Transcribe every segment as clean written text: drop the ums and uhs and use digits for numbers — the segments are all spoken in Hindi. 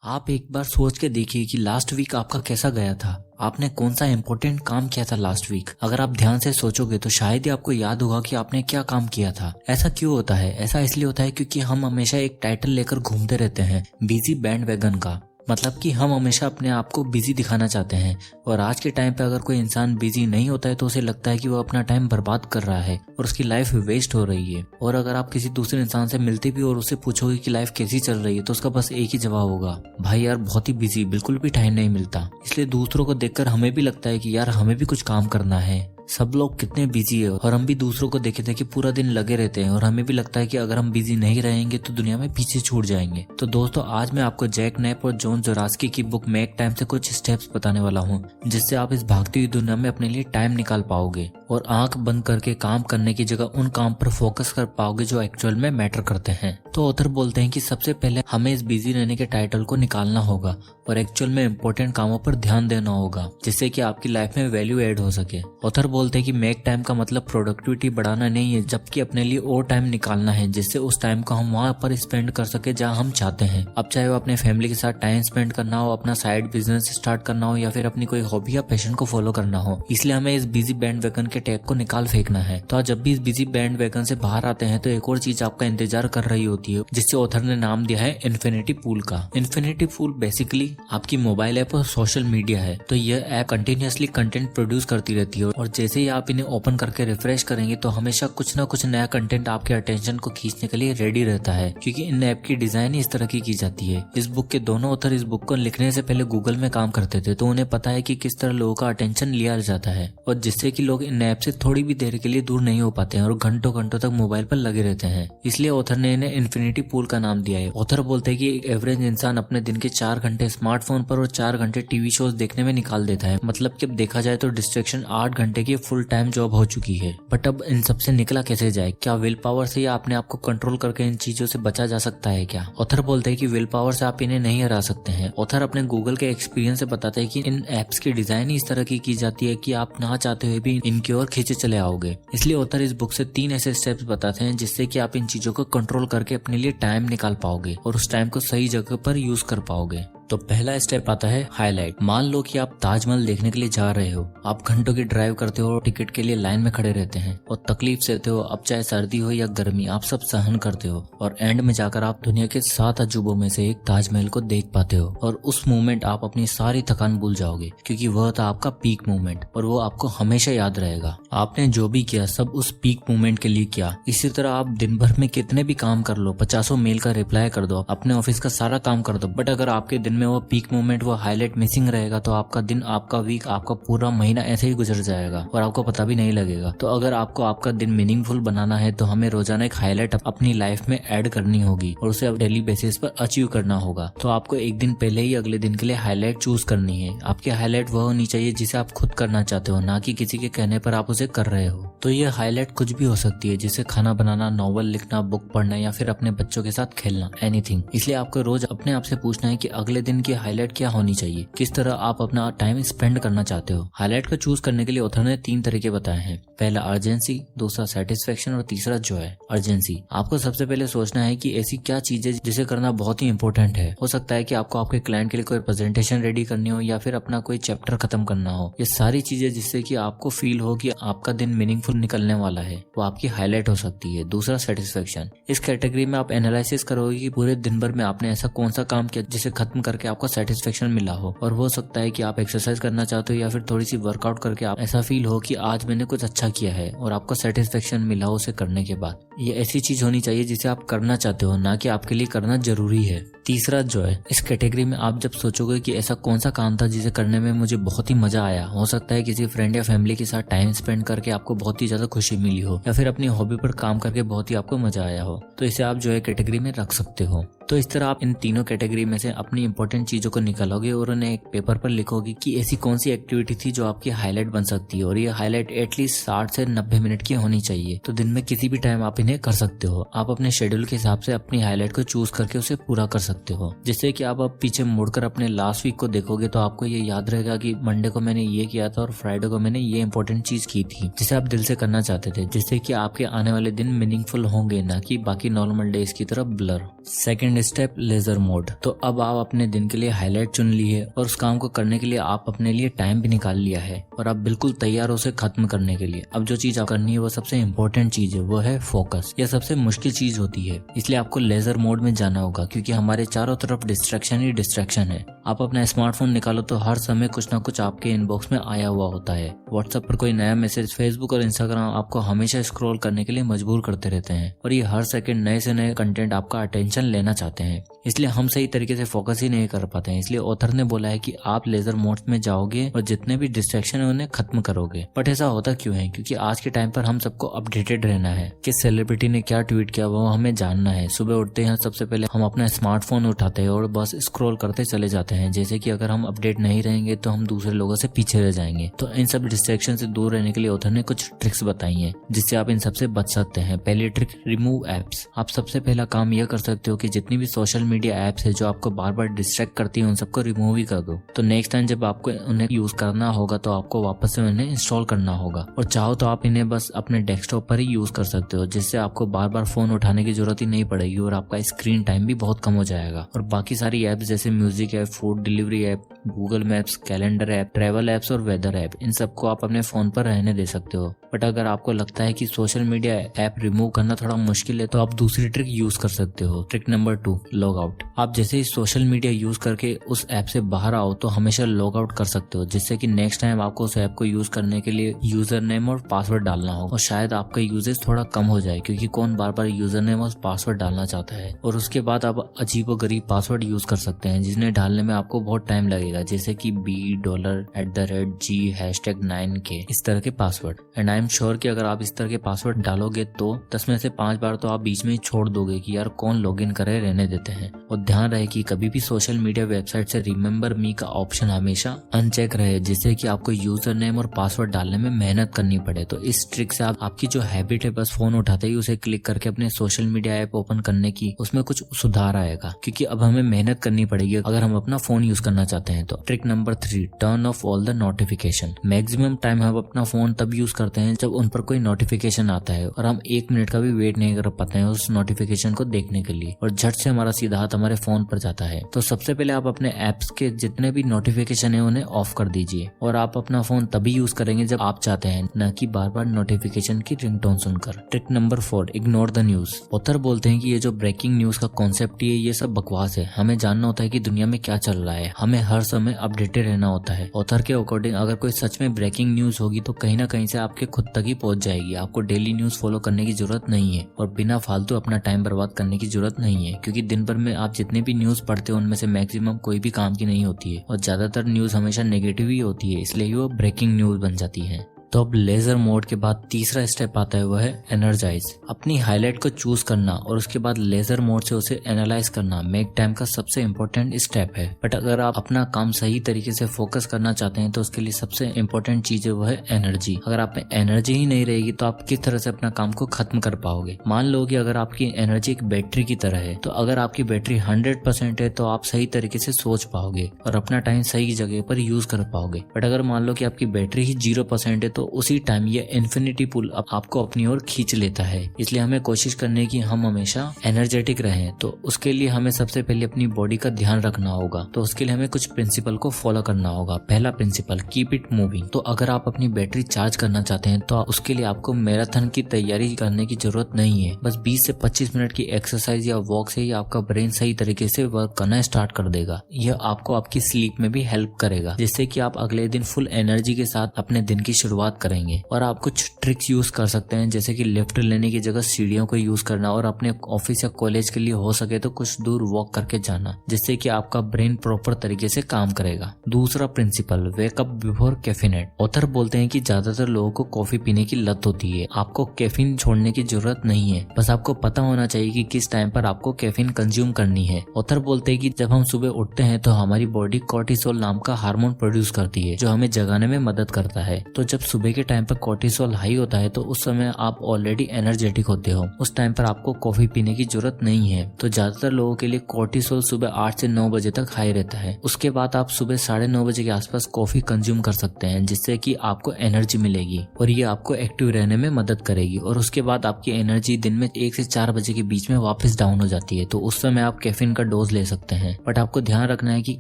आप एक बार सोच के देखिए कि लास्ट वीक आपका कैसा गया था। आपने कौन सा इम्पोर्टेंट काम किया था लास्ट वीक। अगर आप ध्यान से सोचोगे तो शायद ही आपको याद होगा कि आपने क्या काम किया था। ऐसा क्यों होता है? ऐसा इसलिए होता है क्योंकि हम हमेशा एक टाइटल लेकर घूमते रहते हैं, बिजी बैंड वैगन का। मतलब कि हम हमेशा अपने आप को बिजी दिखाना चाहते हैं। और आज के टाइम पे अगर कोई इंसान बिजी नहीं होता है तो उसे लगता है कि वो अपना टाइम बर्बाद कर रहा है और उसकी लाइफ वेस्ट हो रही है। और अगर आप किसी दूसरे इंसान से मिलते भी और उससे पूछोगे कि लाइफ कैसी चल रही है तो उसका बस एक ही जवाब होगा, भाई यार बहुत ही बिजी, बिल्कुल भी टाइम नहीं मिलता। इसलिए दूसरों को देखकर हमें भी लगता है कि यार हमें भी कुछ काम करना है। सब लोग कितने बिजी है और हम भी दूसरों को देखे थे कि पूरा दिन लगे रहते हैं और हमें भी लगता है कि अगर हम बिजी नहीं रहेंगे तो दुनिया में पीछे छूट जाएंगे। तो दोस्तों, आज मैं आपको जैक नैप और जॉन जोरास्की की बुक मेक टाइम से कुछ स्टेप्स बताने वाला हूँ, जिससे आप इस भागती हुई दुनिया में अपने लिए टाइम निकाल पाओगे और आंख बंद करके काम करने की जगह उन काम पर फोकस कर पाओगे जो एक्चुअल में मैटर करते हैं। तो ऑथर बोलते हैं कि सबसे पहले हमें इस बिजी रहने के टाइटल को निकालना होगा और एक्चुअल में इम्पोर्टेंट कामों पर ध्यान देना होगा, जिससे कि आपकी लाइफ में वैल्यू ऐड हो सके। ऑथर बोलते हैं कि मेक टाइम का मतलब प्रोडक्टिविटी बढ़ाना नहीं है, जबकि अपने लिए और टाइम निकालना है, जिससे उस टाइम को हम वहाँ पर स्पेंड कर सके जहाँ हम चाहते हैं। अब चाहे वो अपने फैमिली के साथ टाइम स्पेंड करना हो, अपना साइड बिजनेस स्टार्ट करना हो या फिर अपनी कोई हॉबी या पैशन को फॉलो करना हो। इसलिए हमें इस बिजी बैंड वैगन के टैग को निकाल फेंकना है। तो आज जब भी इस बिजी बैंड वैगन से बाहर आते हैं तो एक और चीज आपका इंतजार कर रही होती है, जिससे ऑथर ने नाम दिया है इन्फिनिटी पूल का। इन्फिनिटी पूल बेसिकली आपकी मोबाइल ऐप और सोशल मीडिया है। तो यह ऐप कंटिन्यूअसली कंटेंट प्रोड्यूस करती रहती है और जैसे ही आप इन्हें ओपन करके रिफ्रेश करेंगे तो हमेशा कुछ ना कुछ नया कंटेंट आपके अटेंशन को खींचने के लिए रेडी रहता है, क्योंकि इन ऐप की डिजाइन ही इस तरह की जाती है। इस बुक के दोनों ऑथर इस बुक को लिखने से पहले गूगल में काम करते थे, तो उन्हें पता है कि किस तरह लोगों का अटेंशन लिया जाता है और जिससे कि लोग इन ऐप से थोड़ी भी देर के लिए दूर नहीं हो पाते हैं और घंटों घंटों तक मोबाइल पर लगे रहते हैं। इसलिए ऑथर ने इन्हें इन्फिनिटी पूल का नाम दिया है। ऑथर बोलते हैं कि एक एवरेज इंसान अपने दिन के 4 घंटे स्मार्टफोन पर और 4 घंटे टीवी शोज देखने में निकाल देता है। मतलब कि अब देखा जाए तो डिस्ट्रैक्शन 8 घंटे की फुल टाइम जॉब हो चुकी है। बट अब इन सबसे निकला कैसे जाए? क्या विल पावर से या अपने आप को कंट्रोल करके इन चीजों से बचा जा सकता है क्या? ऑथर बोलते हैं कि विल पावर से आप इन्हें नहीं हरा सकते हैं। ऑथर अपने गूगल के एक्सपीरियंस से बताते हैं कि इन एप्स की डिजाइन ही इस तरह की जाती है कि आप ना चाहते हुए भी इनकी ओर खींचे चले आओगे। इसलिए ऑथर इस बुक से 3 ऐसे स्टेप्स बताते हैं जिससे कि आप इन चीजों को कंट्रोल करके अपने लिए टाइम निकाल पाओगे और उस टाइम को सही जगह पर यूज कर पाओगे। तो पहला स्टेप आता है हाईलाइट। मान लो कि आप ताजमहल देखने के लिए जा रहे हो। आप घंटों की ड्राइव करते हो, टिकट के लिए लाइन में खड़े रहते हैं और तकलीफ सहते हो। अब चाहे सर्दी हो या गर्मी, आप सब सहन करते हो और एंड में जाकर आप दुनिया के 7 अजूबों में से एक ताजमहल को देख पाते हो और उस मोमेंट आप अपनी सारी थकान भूल जाओगे, क्योंकि वह था आपका पीक मोमेंट और वो आपको हमेशा याद रहेगा। आपने जो भी किया सब उस पीक मोमेंट के लिए किया। इसी तरह आप दिन भर में कितने भी काम कर लो, 50 मेल का रिप्लाई कर दो, अपने ऑफिस का सारा काम कर दो, बट अगर आपके दिन में वो पीक मोमेंट, वो हाईलाइट मिसिंग रहेगा तो आपका दिन, आपका वीक, आपका पूरा महीना ऐसे ही गुजर जाएगा और आपको पता भी नहीं लगेगा। तो अगर आपको आपका दिन मीनिंगफुल बनाना है तो हमें रोजाना एक हाईलाइट अपनी लाइफ में ऐड करनी होगी और उसे डेली बेसिस पर अचीव करना होगा। तो आपको एक दिन पहले ही अगले दिन के लिए हाईलाइट चूज करनी है। आपकी हाईलाइट वह होनी चाहिए जिसे आप खुद करना चाहते हो, ना कि किसी के कहने पर आप उसे कर रहे हो। तो ये हाईलाइट कुछ भी हो सकती है, जैसे खाना बनाना, नॉवल लिखना, बुक पढ़ना या फिर अपने बच्चों के साथ खेलना, एनीथिंग। इसलिए आपको रोज अपने आप से पूछना है कि अगले दिन की हाईलाइट क्या होनी चाहिए, किस तरह आप अपना टाइम स्पेंड करना चाहते हो। हाईलाइट को चूज करने के लिए ऑथर ने 3 तरीके बताए हैं। पहला अर्जेंसी, दूसरा सेटिस्फेक्शन और तीसरा जॉय। अर्जेंसी, आपको सबसे पहले सोचना है कि ऐसी क्या चीज है जिसे करना बहुत ही इंपॉर्टेंट है। हो सकता है कि आपको आपके क्लाइंट के लिए कोई प्रेजेंटेशन रेडी करनी हो या फिर अपना कोई चैप्टर खत्म करना हो। ये सारी चीजें जिससे कि आपको फील हो कि आपका दिन मीनिंगफुल निकलने वाला है, वो आपकी हाईलाइट हो सकती है। दूसरा सेटिस्फेक्शन, इस कैटेगरी में आप एनालिसिस करोगे कि पूरे दिन भर में आपने ऐसा कौन सा काम किया जिसे खत्म करके आपको सेटिस्फेक्शन मिला हो। और हो सकता है कि आप एक्सरसाइज करना चाहते हो या फिर थोड़ी सी वर्कआउट करके आप ऐसा फील हो कि आज मैंने कुछ अच्छा किया है और आपको सेटिस्फेक्शन मिला हो उसे करने के बाद। ये ऐसी चीज होनी चाहिए जिसे आप करना चाहते हो, ना कि आपके लिए करना जरूरी है। तीसरा जॉय, इस कैटेगरी में आप जब सोचोगे कि ऐसा कौन सा काम था जिसे करने में मुझे बहुत ही मजा आया। हो सकता है किसी फ्रेंड या फैमिली के साथ टाइम स्पेंड करके आपको बहुत ही ज्यादा खुशी मिली हो या फिर अपनी हॉबी पर काम करके बहुत ही आपको मजा आया हो, तो इसे आप जॉय कैटेगरी में रख सकते हो। तो इस तरह आप इन तीनों कैटेगरी में से अपनी इंपॉर्टेंट चीजों को निकालोगे और उन्हें एक पेपर पर लिखोगे कि ऐसी कौन सी एक्टिविटी थी जो आपकी हाईलाइट बन सकती है और ये हाईलाइट एटलीस्ट 60 से 90 मिनट की होनी चाहिए। तो दिन में किसी भी टाइम आप इन्हें कर सकते हो। आप अपने शेड्यूल के हिसाब से अपनी हाईलाइट को चूज करके उसे पूरा कर सकते हो, जिससे कि आप अब पीछे मुड़कर अपने लास्ट वीक को देखोगे तो आपको ये याद रहेगा कि मंडे को मैंने ये किया था और फ्राइडे को मैंने ये इंपॉर्टेंट चीज की थी जिसे आप दिल से करना चाहते थे, जिससे कि आपके आने वाले दिन मीनिंगफुल होंगे, ना कि बाकी नॉर्मल डेज की तरह blur. Second second step, laser mode. तो अब आप अपने दिन के लिए हाईलाइट चुन लिए और उस काम को करने के लिए आप अपने लिए टाइम भी निकाल लिया है और आप बिल्कुल तैयार हो उसे खत्म करने के लिए। अब जो चीज आप करनी है वो सबसे इम्पोर्टेंट चीज है, वो है फोकस। यह सबसे मुश्किल चीज होती है, इसलिए आपको लेजर मोड में जाना होगा क्योंकि हमारे चारों तरफ डिस्ट्रैक्शन ही डिस्ट्रैक्शन है। आप अपना स्मार्टफोन निकालो तो हर समय कुछ ना कुछ आपके इनबॉक्स में आया हुआ होता है। व्हाट्सएप पर कोई नया मैसेज, फेसबुक और इंस्टाग्राम आपको हमेशा स्क्रॉल करने के लिए मजबूर करते रहते हैं और ये हर सेकंड नए से नए कंटेंट आपका अटेंशन लेना चाहते हैं। इसलिए हम सही तरीके से फोकस ही नहीं कर पाते हैं। इसलिए ऑथर ने बोला है कि आप लेजर मोड में जाओगे और जितने भी डिस्ट्रैक्शन है उन्हें खत्म करोगे। बट ऐसा होता क्यों है? क्योंकि आज के टाइम पर हम सबको अपडेटेड रहना है कि सेलिब्रिटी ने क्या ट्वीट किया वो हमें जानना है। सुबह उठते हैं सबसे पहले हम अपना स्मार्टफोन उठाते हैं और बस स्क्रॉल करते चले जाते हैं, जैसे कि अगर हम अपडेट नहीं रहेंगे तो हम दूसरे लोगों से पीछे रह जाएंगे। तो इन सब डिस्ट्रैक्शन से दूर रहने के लिए ऑथर ने कुछ ट्रिक्स बताई हैं जिससे आप इन सबसे बच सकते हैं। पहली ट्रिक, रिमूव एप्स। आप सबसे पहला काम यह कर सकते हो कि जितनी भी सोशल मीडिया एप्स है जो आपको बार बार डिस्ट्रैक्ट करती है उन सबको रिमूव ही कर दो। तो नेक्स्ट टाइम जब आपको उन्हें यूज करना होगा तो आपको वापस से उन्हें इंस्टॉल करना होगा और चाहो तो आप इन्हें बस अपने डेस्कटॉप पर ही यूज कर सकते हो, जिससे आपको बार बार फोन उठाने की जरूरत ही नहीं पड़ेगी और आपका स्क्रीन टाइम भी बहुत कम हो जाएगा। और बाकी सारी एप्स जैसे music app, food delivery app, Google maps, calendar app, travel apps और वेदर ऐप, इन सबको आप अपने फोन पर रहने दे सकते हो। बट अगर आपको लगता है कि सोशल मीडिया ऐप रिमूव करना थोड़ा मुश्किल है तो आप दूसरी ट्रिक यूज कर सकते हो। Trick number 2, log out. आप जैसे ही सोशल मीडिया यूज करके उस ऐप से बाहर आओ तो हमेशा लॉग आउट कर सकते हो, जिससे कि नेक्स्ट टाइम आपको उस ऐप को यूज करने के लिए यूजर नेम और पासवर्ड डालना हो और शायद आपका यूजेज थोड़ा कम हो जाए, क्योंकि कौन बार बार यूजर नेम और पासवर्ड डालना चाहता है। और उसके बाद आप अजीबोगरीब पासवर्ड यूज कर सकते हैं जिन्हें डालने में आपको बहुत टाइम लगेगा, जैसे कि $$G#9K, इस तरह के password. And I am sure कि अगर आप इस तरह के पासवर्ड डालोगे तो 10 में से 5 बार तो आप बीच में ही छोड़ दोगे कि यार कौन लॉगिन करे, रहने देते हैं। और ध्यान रहे कि कभी भी सोशल मीडिया वेबसाइट से रिमेंबर मी का ऑप्शन हमेशा अनचेक रहे, जिससे कि आपको यूजर नेम और पासवर्ड डालने में मेहनत करनी पड़े। तो इस ट्रिक से आपकी जो हैबिट है बस फोन उठाते ही उसे क्लिक करके अपने सोशल मीडिया ऐप ओपन करने की, उसमें कुछ सुधार आएगा, क्योंकि अब हमें मेहनत करनी पड़ेगी अगर हम अपना फोन यूज करना चाहते हैं। तो trick number 3, turn off all the notification. Maximum time हम अपना फोन तब यूज करते हैं जब उन पर कोई नोटिफिकेशन आता है और हम 1 मिनट का भी वेट नहीं कर पाते हैं उस नोटिफिकेशन को देखने के लिए, और झट से हमारा सीधा हाथ हमारे फोन पर जाता है। तो सबसे पहले आप अपने एप्स के जितने भी नोटिफिकेशन है उन्हें ऑफ कर दीजिए और आप अपना फोन तभी यूज करेंगे जब आप चाहते हैं, न कि बार बार नोटिफिकेशन की रिंगटोन सुनकर। Trick number 4, ignore the news. Author बोलते हैं कि ये जो ब्रेकिंग न्यूज का कॉन्सेप्ट है ये सब बकवास है। हमें जानना होता है कि दुनिया में क्या चल रहा है, हमें हर समय अपडेटेड रहना होता है। ऑथर के अकॉर्डिंग अगर कोई सच में ब्रेकिंग न्यूज होगी तो कहीं ना कहीं से आपके खुद तक ही पहुंच जाएगी। आपको डेली न्यूज फॉलो करने की जरूरत नहीं है और बिना फालतू अपना टाइम बर्बाद करने की जरूरत नहीं है, क्योंकि दिन भर में आप जितने भी न्यूज पढ़ते हो उनमें से मैक्सिमम कोई भी काम की नहीं होती है और ज्यादातर न्यूज हमेशा नेगेटिव ही होती है, इसलिए वो ब्रेकिंग न्यूज बन जाती है। तो अब लेजर मोड के बाद तीसरा स्टेप आता है, वह है एनर्जाइज। अपनी हाईलाइट को चूज करना और उसके बाद लेजर मोड से उसे एनालाइज करना मेक टाइम का सबसे इम्पोर्टेंट स्टेप है। बट अगर आप अपना काम सही तरीके से फोकस करना चाहते हैं तो उसके लिए सबसे इम्पोर्टेंट चीज है वह है एनर्जी। अगर आप में एनर्जी ही नहीं रहेगी तो आप किस तरह से अपना काम को खत्म कर पाओगे। मान लो कि अगर आपकी एनर्जी एक बैटरी की तरह है, तो अगर आपकी बैटरी 100% है तो आप सही तरीके से सोच पाओगे और अपना टाइम सही जगह पर यूज कर पाओगे। बट अगर मान लो कि आपकी बैटरी ही 0% है तो उसी टाइम ये इन्फिनिटी पूल आपको अपनी ओर खींच लेता है। इसलिए हमें कोशिश करनी है कि हम हमेशा एनर्जेटिक रहें। तो उसके लिए हमें सबसे पहले अपनी बॉडी का ध्यान रखना होगा। तो उसके लिए हमें कुछ प्रिंसिपल को फॉलो करना होगा। पहला प्रिंसिपल, कीप इट मूविंग। तो अगर आप अपनी बैटरी चार्ज करना चाहते हैं तो उसके लिए आपको मैराथन की तैयारी करने की जरूरत नहीं है। बस 20 से 25 मिनट की एक्सरसाइज या वॉक से ही आपका ब्रेन सही तरीके से वर्क करना स्टार्ट कर देगा। यह आपको आपकी स्लीप में भी हेल्प करेगा, जिससे कि आप अगले दिन फुल एनर्जी के साथ अपने दिन की शुरुआत करेंगे। और आप कुछ ट्रिक्स यूज कर सकते हैं, जैसे कि लिफ्ट लेने की जगह सीढ़ियों को यूज करना और अपने ऑफिस या कॉलेज के लिए हो सके तो कुछ दूर वॉक करके जाना, जिससे कि आपका ब्रेन प्रॉपर तरीके से काम करेगा। दूसरा principle, wake up before caffeinate. Author बोलते हैं कि ज्यादातर लोगों को कॉफी पीने की लत होती है। आपको कैफीन छोड़ने की जरूरत नहीं है, बस आपको पता होना चाहिए कि किस टाइम पर आपको कैफीन कंज्यूम करनी है। ऑथर बोलते हैं कि जब हम सुबह उठते हैं तो हमारी बॉडी कॉर्टिसोल नाम का हार्मोन प्रोड्यूस करती है जो हमें जगाने में मदद करता है। तो जब सुबह के टाइम पर कोर्टिसोल हाई होता है तो उस समय आप ऑलरेडी एनर्जेटिक होते हो, उस टाइम पर आपको कॉफी पीने की जरूरत नहीं है। तो ज्यादातर लोगों के लिए कोर्टिसोल सुबह 8 से 9 बजे तक हाई रहता है। उसके बाद आप सुबह 9:30 बजे के आसपास कॉफी कंज्यूम कर सकते हैं, जिससे कि आपको एनर्जी मिलेगी और ये आपको एक्टिव रहने में मदद करेगी। और उसके बाद आपकी एनर्जी दिन में 1 से 4 बजे के बीच में वापस डाउन हो जाती है, तो उस समय आप कैफीन का डोज ले सकते हैं। बट आपको ध्यान रखना है कि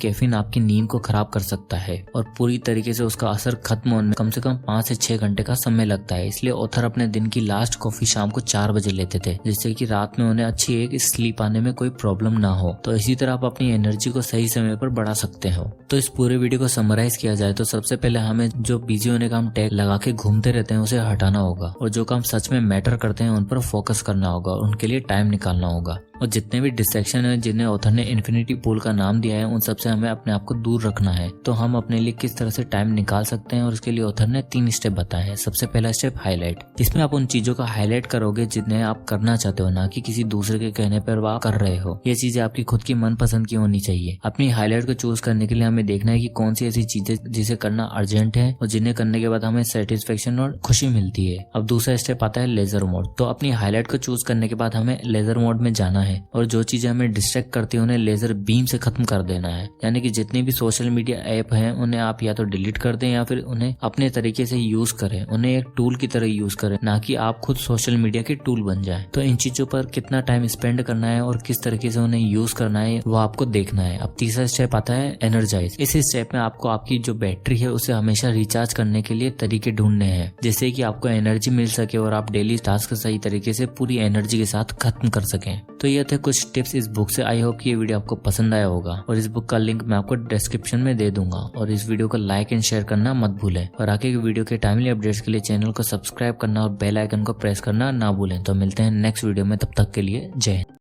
कैफीन आपकी नींद को खराब कर सकता है और पूरी तरीके से उसका असर खत्म होने में कम से कम 5 से 6 घंटे का समय लगता है। इसलिए ऑथर अपने दिन की लास्ट कॉफी शाम को 4 बजे लेते थे, जिससे कि रात में उन्हें अच्छी एक स्लीप आने में कोई प्रॉब्लम ना हो। तो इसी तरह आप अपनी एनर्जी को सही समय पर बढ़ा सकते हो। तो इस पूरे वीडियो को समराइज किया जाए तो सबसे पहले हमें जो बिजी होने का हम टैग लगा के घूमते रहते हैं उसे हटाना होगा और जो काम सच में मैटर करते हैं उन पर फोकस करना होगा और उनके लिए टाइम निकालना होगा। और जितने भी डिस्ट्रैक्शन है जिन्हें ऑथर ने इन्फिनिटी पूल का नाम दिया है उन सबसे हमें अपने आप को दूर रखना है। तो हम अपने लिए किस तरह से टाइम निकाल सकते हैं और उसके लिए ऑथर ने 3 स्टेप बताए हैं। सबसे पहला स्टेप हाईलाइट, इसमें आप उन चीजों का हाईलाइट करोगे जिन्हें आप करना चाहते हो, ना कि किसी दूसरे के कहने पर आप कर रहे हो। ये चीजें आपकी खुद की मनपसंद की होनी चाहिए। अपनी हाईलाइट को चूज करने के लिए हमें देखना है कि कौन सी ऐसी चीजें जिसे करना अर्जेंट है और जिन्हें करने के बाद हमें सेटिस्फेक्शन और खुशी मिलती है। अब दूसरा स्टेप आता है लेजर मोड। तो अपनी हाईलाइट को चूज करने के बाद हमें लेजर मोड में जाना है और जो चीजें हमें डिस्ट्रैक्ट करती है उन्हें लेजर बीम से खत्म कर देना है। यानी कि जितनी भी सोशल मीडिया ऐप हैं उन्हें आप या तो डिलीट कर दें या फिर उन्हें अपने तरीके से यूज करें, उन्हें एक टूल की तरह यूज करें, ना कि आप खुद सोशल मीडिया के टूल बन जाए। तो इन चीजों पर कितना टाइम स्पेंड करना है और किस तरीके से उन्हें यूज करना है वो आपको देखना है। अब तीसरा स्टेप आता है एनर्जाइज। इस स्टेप में आपको आपकी जो बैटरी है उसे हमेशा रिचार्ज करने के लिए तरीके ढूंढने हैं, जिससे कि आपको एनर्जी मिल सके और आप डेली टास्क सही तरीके से पूरी एनर्जी के साथ खत्म कर सकें। तो ये थे कुछ टिप्स इस बुक से। आई होप कि ये वीडियो आपको पसंद आया होगा और इस बुक का लिंक मैं आपको डिस्क्रिप्शन में दे दूंगा। और इस वीडियो को लाइक एंड शेयर करना मत भूलें और आगे की वीडियो के टाइमली अपडेट्स के लिए चैनल को सब्सक्राइब करना और बेल आइकन को प्रेस करना ना भूलें। तो मिलते हैं नेक्स्ट वीडियो में, तब तक के लिए जय हिंद।